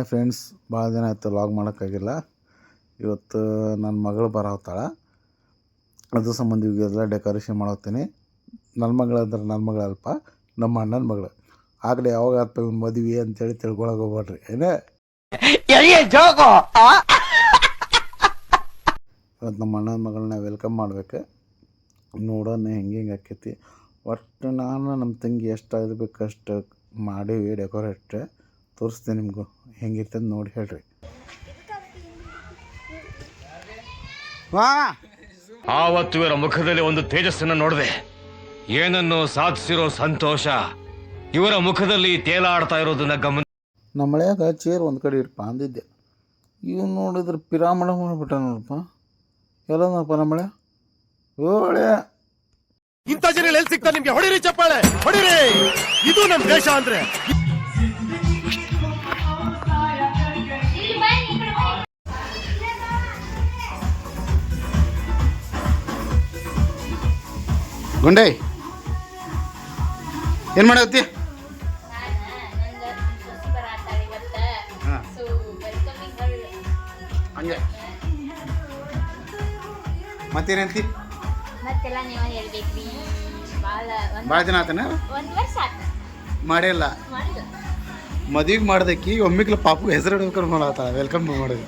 Hi friends, ಭಾಳ ದಿನ ಆಯಿತು ಲಾಗ್ ಮಾಡೋಕ್ಕಾಗಿಲ್ಲ. ಇವತ್ತು ನನ್ನ ಮಗಳು ಬರತ್ತಾಳೆ, ಅದ್ರ ಸಂಬಂಧ ಇವಾಗೆಲ್ಲ ಡೆಕೋರೇಷನ್ ಮಾಡೋಗ್ತೀನಿ. ನನ್ನ ಮಗಳಂದ್ರೆ ನನ್ನ ಮಗಳಲ್ಪ, ನಮ್ಮ ಅಣ್ಣನ ಮಗಳು. ಆಗಲೇ ಯಾವಾಗ ಆತ ಮದುವೆ ಅಂತೇಳಿ ತಿಳ್ಕೊಳಕ್ಕೆ ಹೋಗ್ಬೇಡ್ರಿ ಏನೇ. ಇವತ್ತು ನಮ್ಮ ಅಣ್ಣನ ಮಗಳನ್ನ ವೆಲ್ಕಮ್ ಮಾಡ್ಬೇಕು. ನೋಡೋಣ ಹೆಂಗೆ ಆಕೈತಿ. ಒಟ್ಟು ನಾನು ನಮ್ಮ ತಂಗಿ ಎಷ್ಟು ಆಗಬೇಕು ಅಷ್ಟು ಮಾಡೀವಿ ಡೆಕೋರೇಟ್. ತೋರಿಸ್ತೀನಿ ನಿಮಗೂ ಹೆಂಗಿರ್ತದೆ ನೋಡಿ ಹೇಳ್ರಿ. ಆವತ್ತು ಇವರ ಮುಖದಲ್ಲಿ ಒಂದು ತೇಜಸ್ಸನ್ನು ನೋಡಿದೆ. ಏನನ್ನು ಸಾಧಿಸಿರೋ ಸಂತೋಷ ಇವರ ಮುಖದಲ್ಲಿ ತೇಲಾಡ್ತಾ ಇರೋದನ್ನ ಗಮನ. ನಮ್ಮ ಮಳೆಯಾಗ ಚೇರ್ ಒಂದು ಕಡೆ ಇಡಪ್ಪ ಅಂದಿದ್ದೆ. ಇವ್ ನೋಡಿದ್ರೆ ಪಿರಾಮಣ ಮಾಡಿಬಿಟ್ಟ ನೋಡಪ್ಪ. ಎಲ್ಲ ನೋಡಪ್ಪ ನಮ್ಮ ಮಳೆ. ಓಳೆ ಇಂಥ ಜನ ಎಲ್ಲಿ ಸಿಗ್ತಾ ನಿಮ್ಗೆ? ಹೊಡಿರಿ ಚಪ್ಪಾಳೆ, ಹೊಡಿರಿ. ಇದು ನಮ್ಮ ದೇಶ ಅಂದ್ರೆ. ಗುಂಡೆ ಏನು ಮಾಡತ್ತಿ? ಹಂಗೆ ಮತ್ತೇನಂತಿ? ಭಾಳ ದಿನ ಆತನ ಮಾಡಿಲ್ಲ. ಮದುವೆಗೆ ಮಾಡ್ದಕ್ಕಿ ಒಮ್ಮಿಗ್ಲ ಪಾಪು ಹೆಸರು ಇಡ್ಬೇಕು ಮಾಡತ್ತ. ವೆಲ್ಕಮ್ ಮಾಡೋದು.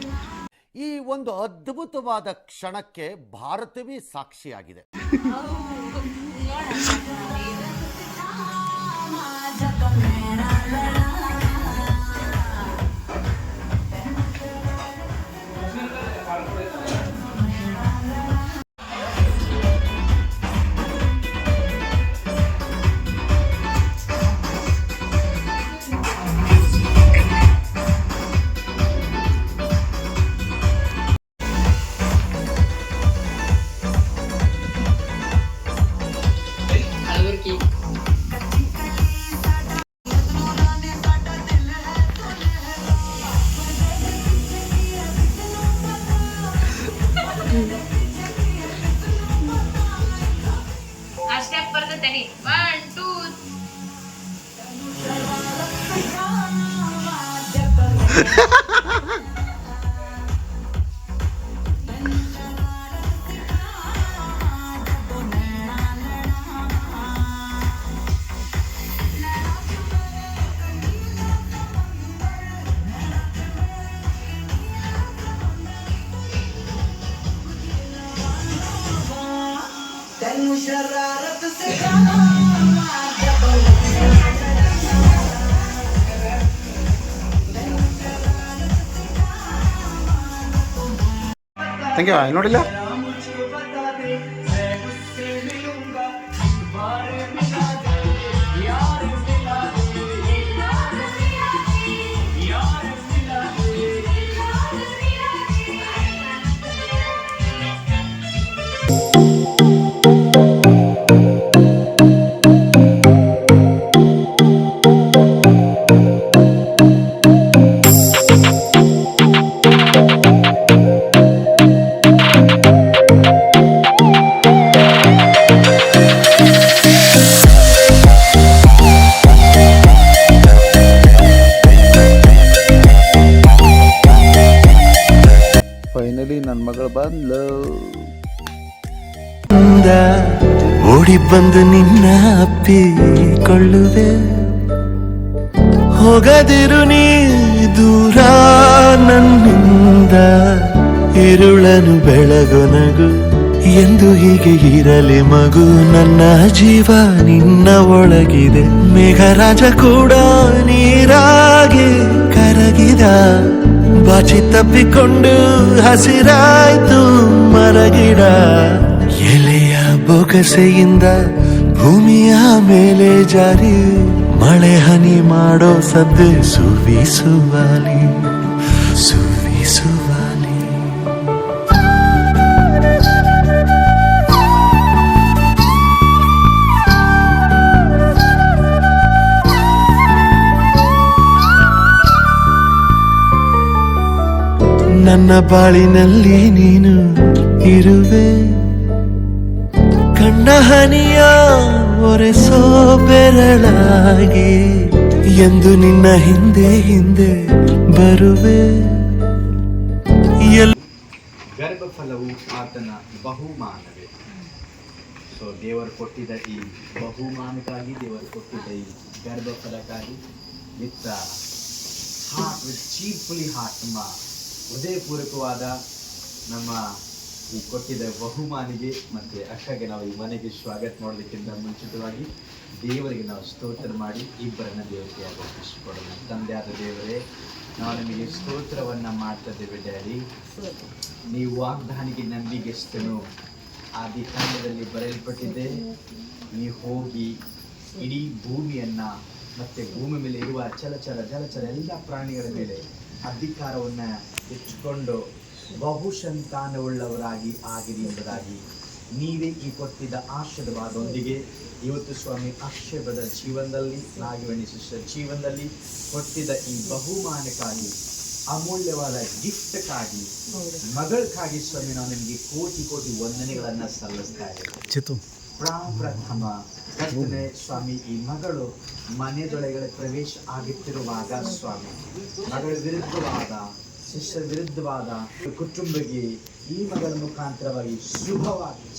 ಈ ಒಂದು ಅದ್ಭುತವಾದ ಕ್ಷಣಕ್ಕೆ ಭಾರತವೇ ಸಾಕ್ಷಿಯಾಗಿದೆ. Thank you. ನೋಡಿಲ್ಲ ಫೈನಲಿ ನನ್ನ ಮಗಳು ಬಂದ್ಲು. ಓಡಿ ಬಂದು ನಿನ್ನ ಅಪ್ಪಿಕೊಳ್ಳುವೆ, ಹೋಗದಿರು ನೀ ದೂರ ನನ್ನಿಂದ, ಇರುಳನು ಬೆಳಗೊನಗು ಎಂದು ಹೀಗೆ ಇರಲಿ ಮಗು. ನನ್ನ ಜೀವ ನಿನ್ನ ಒಳಗಿದೆ, ಮೇಘರಾಜ ಕೂಡ ನೀರಾಗಿ ಕರಗಿದ, ಬಾಚಿ ತಪ್ಪಿಕೊಂಡು ಹಸಿರಾಯ್ತು ಮರಗಿಡ. ಎಲೆಯ ಬೊಗಸೆಯಿಂದ ಭೂಮಿಯ ಮೇಲೆ ಜಾರಿ, ಮಳೆ ಹನಿ ಮಾಡೋ ಸದ್ದೆ ಸುವಿಸುವಾಲಿ ಸುವಿಸುವಾಲಿ. ನನ್ನ ಬಾಳಿನಲ್ಲಿ ನೀನು ಇರುವೆ, ಕಣ್ಣ ಹನಿಯ ಒರೆಸೋ ಬೆರಳಾಗಿ ಎಂದು ನಿನ್ನ ಹಿಂದೆ ಹಿಂದೆ ಬರುವೆ ಗರ್ಭಫಲವು ಆತನ ಬಹುಮಾನವೇ. ಸೊ ದೇವರು ಕೊಟ್ಟಿದ್ದ ಈ ಬಹುಮಾನಕ್ಕಾಗಿ, ದೇವರು ಕೊಟ್ಟಿದ್ದ ಈ ಗರ್ಭಫಲಕ್ಕಾಗಿ ವಿತ್ ಹಾರ್ಟ್, ವಿತ್ ಚೀರ್ಫುಲಿ ಹಾರ್ಟ್, ನಮ್ಮ ಹೃದಯಪೂರ್ವಕವಾದ ನಮ್ಮ ಈ ಕೊಟ್ಟಿದ್ದ ಬಹುಮಾನಿಗೆ ಮತ್ತು ಅಕ್ಕಗೆ ನಾವು ಈ ಮನೆಗೆ ಸ್ವಾಗತ ಮಾಡೋದಕ್ಕಿಂತ ಮುಂಚಿತವಾಗಿ ದೇವರಿಗೆ ನಾವು ಸ್ತೋತ್ರ ಮಾಡಿ ಇಬ್ಬರನ್ನ ದೇವರಿಗೆ ಇಷ್ಟಪಡೋಣ. ತಂದೆಯಾದ ದೇವರೇ, ನಾವು ನಿಮಗೆ ಸ್ತೋತ್ರವನ್ನು ಮಾಡ್ತಾ ಇದ್ದೇವೆ ಡ್ಯಾಡಿ. ನೀವು ವಾಗ್ದಾನಿಗೆ ನಂಬಿಕೆಸ್ತನು ಆದಿಕಾಂಡದಲ್ಲಿ ಬರೆಯಲ್ಪಟ್ಟಿದೆ. ನೀವು ಹೋಗಿ ಇಡೀ ಭೂಮಿಯನ್ನು ಮತ್ತು ಭೂಮಿ ಮೇಲೆ ಇರುವ ಜಲಚರ ಎಲ್ಲ ಪ್ರಾಣಿಗಳ ಮೇಲೆ ಅಧಿಕಾರವನ್ನು ಇಟ್ಟುಕೊಂಡು ಬಹುಸಂತಾನವುಳ್ಳವರಾಗಿ ಆಗಿರಿ ಎಂಬುದಾಗಿ ನೀವೇ ಈ ಕೊಟ್ಟಿದ್ದ ಆಶೀರ್ವಾದದೊಂದಿಗೆ ಇವತ್ತು ಸ್ವಾಮಿ ಅಕ್ಷಯದ ಜೀವನದಲ್ಲಿ, ನಾಗವೇಣಿ ಶಿಷ್ಯರ ಜೀವನದಲ್ಲಿ ಕೊಟ್ಟಿದ್ದ ಈ ಬಹುಮಾನಕ್ಕಾಗಿ, ಅಮೂಲ್ಯವಾದ ಗಿಫ್ಟ್ಕ್ಕಾಗಿ, ಮಗಳಕ್ಕಾಗಿ ಸ್ವಾಮಿ ನಾವು ನಿಮಗೆ ಕೋಟಿ ಕೋಟಿ ವಂದನೆಗಳನ್ನು ಸಲ್ಲಿಸ್ತಾ ಇದ್ದೇವೆ. ಪ್ರಥಮ ಕರ್ತನೆ ಸ್ವಾಮಿ, ಈ ಮಗಳು ಮನೆಯೊಳಗಡೆ ಪ್ರವೇಶ ಆಗುತ್ತಿರುವಾಗ ಸ್ವಾಮಿ, ಮಗಳ ವಿರುದ್ಧವಾದ, ಶಿಷ್ಯರ ವಿರುದ್ಧವಾದ ಕುಟುಂಬಕ್ಕೆ ಈ ಮಗಳ ಮುಖಾಂತರವಾಗಿ ಶುಭವಾಗಲಿ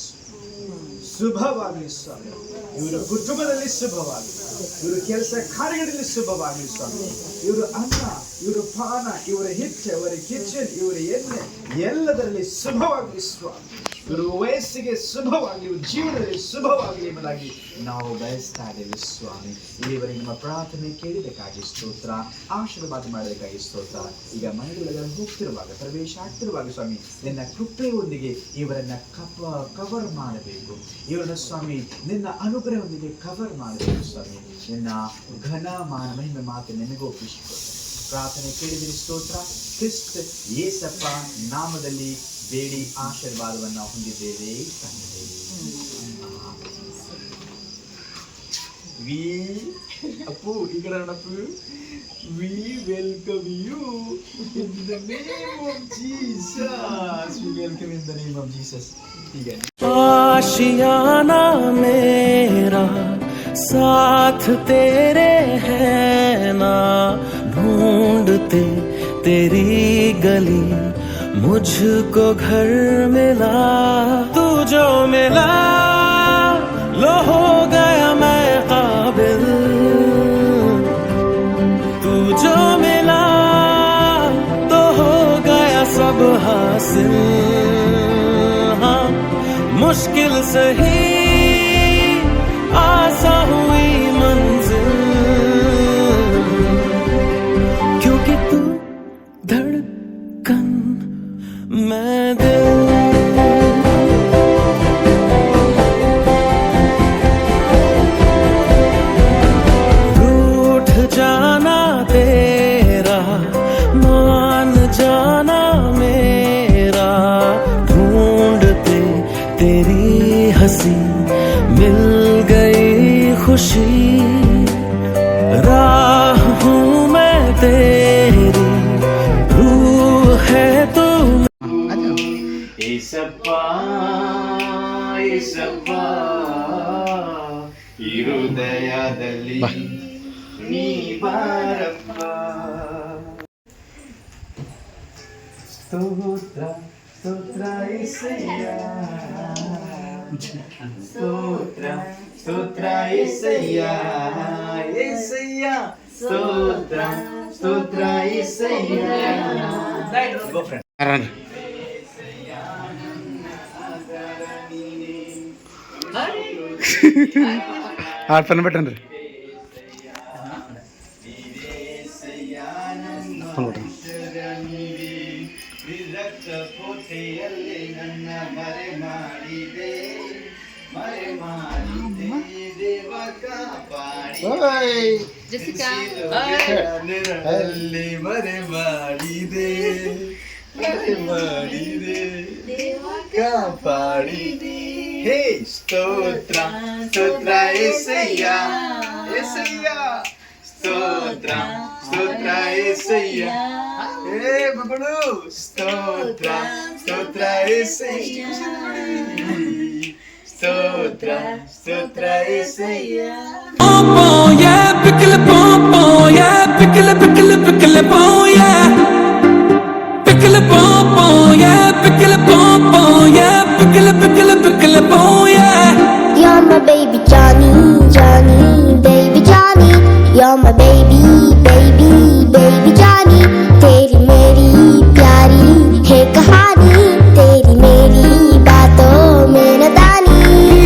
ಸ್ವಾಮಿ. ಇವರ ಕುಟುಂಬದಲ್ಲಿ ಶುಭವಾಗಲಿ, ಇವರು ಕೆಲಸ ಕಾರ್ಯಗಳಲ್ಲಿ ಶುಭವಾಗಲಿ ಸ್ವಾಮಿ. ಇವರು ಅನ್ನ, ಇವರು ಪಾನ, ಇವರ ಹಿಚ್ಚೆ, ಇವರ ಕಿಚನ್, ಇವರ ಎಣ್ಣೆ ಎಲ್ಲದರಲ್ಲಿ ಶುಭವಾಗಲಿ ಸ್ವಾಮಿ. ಇವರು ವಯಸ್ಸಿಗೆ ಶುಭವಾಗಲಿ, ಇವರು ಜೀವನದಲ್ಲಿ ಶುಭವಾಗಲಿ ಎಂಬುದಾಗಿ ನಾವು ಬಯಸ್ತಾ ಇದ್ದೇವೆ ಸ್ವಾಮಿ. ಇಲ್ಲಿವರೆಗೆ ನಮ್ಮ ಪ್ರಾರ್ಥನೆ ಕೇಳಿದಕ್ಕಾಗಿ ಸ್ತೋತ್ರ, ಆಶೀರ್ವಾದ ಮಾಡೋದಕ್ಕಾಗಿ ಸ್ತೋತ್ರ. ಈಗ ಮನೆಗಳಿಗೆ ಹೋಗ್ತಿರುವಾಗ, ಪ್ರವೇಶ ಆಗ್ತಿರುವಾಗ ಸ್ವಾಮಿ, ನಿನ್ನ ಕೃಪೆಯೊಂದಿಗೆ ಇವರನ್ನ ಕವರ್ ಮಾಡಬೇಕು. ಇವರನ್ನ ಸ್ವಾಮಿ ನಿನ್ನ ಅನುಗ್ರಹದೊಂದಿಗೆ ಕವರ್ ಮಾಡಬೇಕು ಸ್ವಾಮಿ. ನಿನ್ನ ಘನ ಮಾನ ಮಹಿಮೆ ಮಾತು ನಿನಗೂ ಒಪ್ಪಿಸಿಕೊಡು. ಪ್ರಾರ್ಥನೆ ಕೇಳಿದರೆ ಸ್ತೋತ್ರ. ಕ್ರಿಸ್ತ ಯೇಸಪ್ಪ ನಾಮದಲ್ಲಿ ಬೇಡಿ ಆಶೀರ್ವಾದವನ್ನು ಹೊಂದಿದ್ದೇವೆ ತಂದೆ. ಅಪ್ಪು ಈ ಕಡೆ Appu, we welcome you in the name of Jesus. We welcome in the name of Jesus. ठीक है. आशियाना मेरा साथ तेरे है ना, ढूंढते तेरी गली मुझको घर मिला. तू जो मिला लो हो गया मैं काबिल, तू जो मिला तो हो गया सब हासिल. हाँ मुश्किल सही आसा हुई मंजिल, क्योंकि तू धड़कन मैं दिल. रूठ जाना तेरा, मान जाना मेरा, ढूंढते तेरी हंसी मिल गई खुशी. राह हूँ मैं तेरी, रूह है तू. ಏಸಪ್ಪ ಏಸಪ್ಪ ಈ ಹೃದಯದಲ್ಲಿ ನೀ ಬಾರಪ್ಪ. ಸ್ತೋತ್ರ ಸ್ತೋತ್ರ ಏಸಯ್ಯ, ಸ್ತೋತ್ರ ಸ್ತೋತ್ರ ಏಸಯ್ಯ, ಏಸಯ್ಯ ಸ್ತೋತ್ರ ಸ್ತೋತ್ರ ಏಸಯ್ಯ. ಆಡ್ತಾನೆ ಬಿಟ್ಟನ್ರಿ ಕೋಟೆಯಲ್ಲಿ ನನ್ನ ಮರೆ ಮಾಡಿದೆ, ಮರೆ ಮಾಡಿದೆ ದೇವ ಕಾಪಾಡಿ. ನೆರಳಲ್ಲಿ ಮರೆ ಮಾಡಿದೆ, ಮರೆ ಮಾಡಿದೆ ಕಾಪಾಡಿದೆ. ಹೇ ಸ್ತೋತ್ರ ಸ್ತೋತ್ರ ಏಸಯ್ಯ, ಏಸಯ್ಯ ಸ್ತೋತ್ರ ಸ್ತೋತ್ರ ಏಸಯ್ಯ. ಹೇ ಮಗಳು ಸ್ತೋತ್ರ ಸ್ತೋತ್ರ ಏಸಯ್ಯ, ಸ್ತೋತ್ರ ಸ್ತೋತ್ರ ಏಸಯ್ಯ. ये पिघले pickle pom pom, yeah. Pickle, pickle, pickle pom, yeah. Pickle pom pom, yeah. Pickle pom pom, yeah. Pickle, pickle, pickle pom, yeah. You're my baby Johnny, Johnny, baby Johnny. You're my baby, baby, baby Johnny. तेरी मेरी प्यारी है कहानी, तेरी मेरी बातों में न दानी.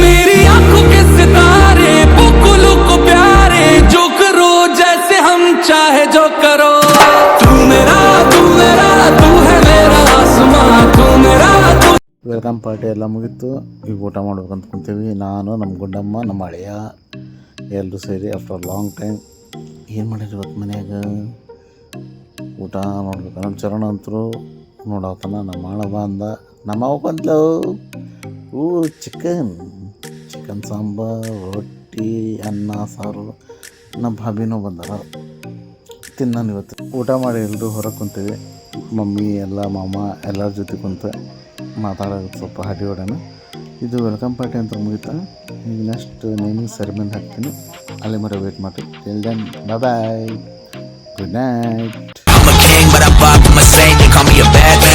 मेरी आंखों के सितारे बुकुलों को प्यारे, जो करो जैसे हम चाहे जो करो. तू मेरा तू है मेरा आसमां, तू मेरा तू. ವೆಲ್ಕಮ್ ಪಾರ್ಟಿ ಎಲ್ಲ ಮುಗೀತು. ಈಗ ಊಟ ಮಾಡ್ಬೇಕಂತ ಕುಂತೀವಿ. ನಾನು, ನಮ್ಮ ಗುಂಡಮ್ಮ, ನಮ್ಮ ಅಳಿಯ ಎಲ್ಲರೂ ಸೇರಿ ಆಫ್ಟರ್ ಲಾಂಗ್ ಟೈಮ್ ಏನು ಮಾಡಿರಿ ಇವತ್ತು ಮನ್ಯಾಗ ಊಟ ನೋಡ್ಬೇಕು. ನಮ್ಮ ಚರಣ ಅಂತರೂ ನೋಡಾವತನ. ನಮ್ಮ ಅಣ್ಣ ಅಂದ, ನಮ್ಮ ಅವ್ವ ಬಂದ್ಲು. ಚಿಕನ್ ಸಾಂಬಾರು, ರೊಟ್ಟಿ, ಅನ್ನ ಸಾರು. ನಮ್ಮ ಭಾಬಿನೂ ಬಂದಾರ. ತಿನ್ನಾನು ಇವತ್ತು ಊಟ ಮಾಡಿ ಎಲ್ಲರೂ ಹೊರಗೆ ಕುಂತೀವಿ. ಮಮ್ಮಿ ಎಲ್ಲ ಮಾಮ ಎಲ್ಲರ ಜೊತೆ ಕುಂತು ಮಾತಾಡೋದು ಸ್ವಲ್ಪ ಹಡಿ ಹೊಡೆನ. ಇದು ವೆಲ್ಕಮ್ ಪಾರ್ಟಿ ಅಂತ ಮುಗಿತಾ. ಈಗ ನೆಕ್ಸ್ಟ್ ನೇಮಿಂಗ್ ಸೆರೆಮನಿ ಹಾಕ್ತೀನಿ. ಅಲ್ಲಿ ಮರ ವೇಟ್ ಮಾಡಿ. Till then bye bye, good night. I'm a king, but I vibe with my saint. They call me a bad man.